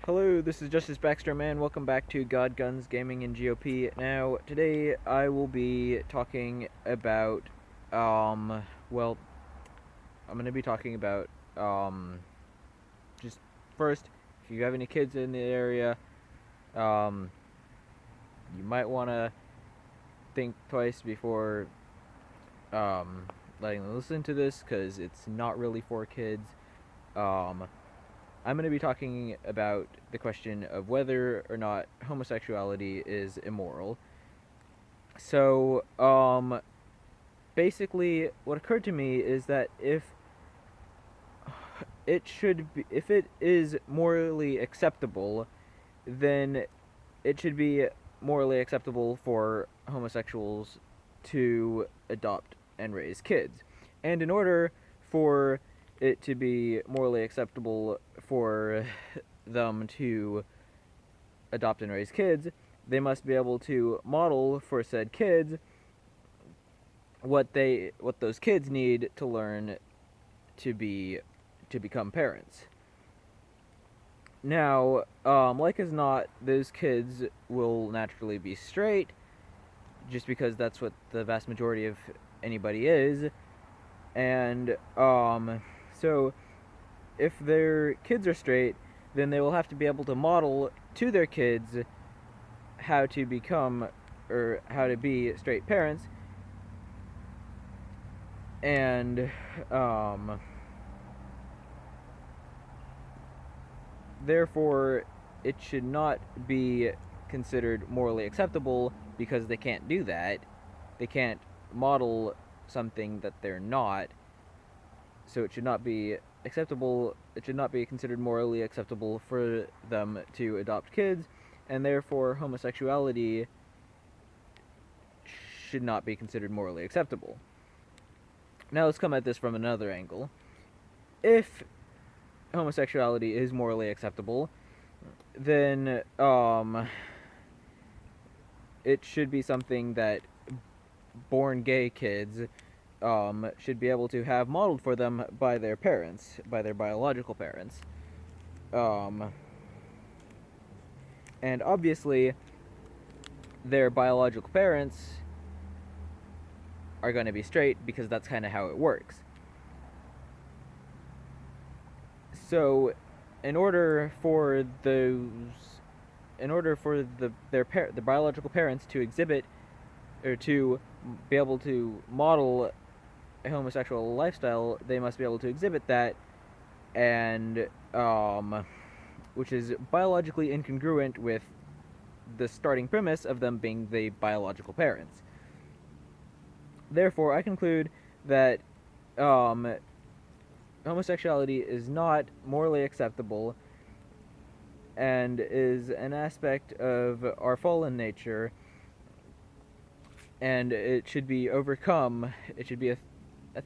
Hello, this is Justice Baxter Man. Welcome back to God, Guns, Gaming, and GOP. Now, today I will be talking about, well, I'm going to be talking about, just first, if you have any kids in the area, you might want to think twice before, letting them listen to this, because it's not really for kids. I'm going to be talking about the question of whether or not homosexuality is immoral. So, basically, what occurred to me is that if it is morally acceptable, then it should be morally acceptable for homosexuals to adopt and raise kids. And in order for it to be morally acceptable for them to adopt and raise kids, they must be able to model for said kids what those kids need to learn to become parents. Now, like as not, those kids will naturally be straight, just because that's what the vast majority of anybody is. And so if their kids are straight, then they will have to be able to model to their kids how to become or how to be straight parents. And therefore it should not be considered morally acceptable, because they can't do that. They can't model something that they're not. So it should not be acceptable. It should not be considered morally acceptable for them to adopt kids, and therefore homosexuality should not be considered morally acceptable. Now let's come at this from another angle. If homosexuality is morally acceptable, then it should be something that born gay kids should be able to have modeled for them by their parents, by their biological parents. And obviously, their biological parents are going to be straight, because that's kind of how it works. So, in order for the biological parents to exhibit or to be able to model a homosexual lifestyle, they must be able to exhibit that, and which is biologically incongruent with the starting premise of them being the biological parents. Therefore, I conclude that homosexuality is not morally acceptable and is an aspect of our fallen nature, and it should be overcome. It should be a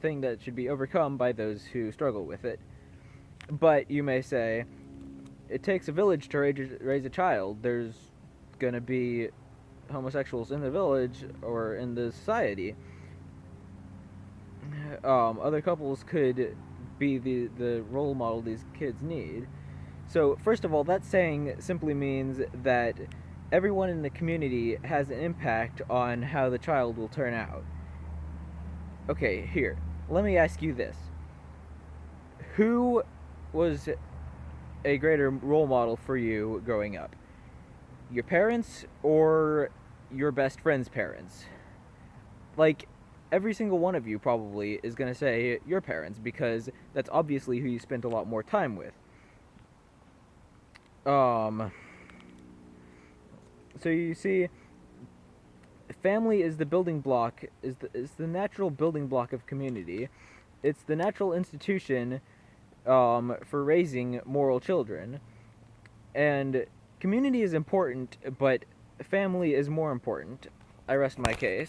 thing that should be overcome by those who struggle with it. But you may say, it takes a village to raise a child. There's gonna be homosexuals in the village or in the society. Other couples could be the role model these kids need. So, first of all, that saying simply means that everyone in the community has an impact on how the child will turn out. Okay, here, let me ask you this. Who was a greater role model for you growing up? Your parents or your best friend's parents? Like, every single one of you probably is going to say your parents, because that's obviously who you spent a lot more time with. So you see, family is the building block, is the natural building block of community. It's the natural institution for raising moral children. And community is important, but family is more important. I rest my case.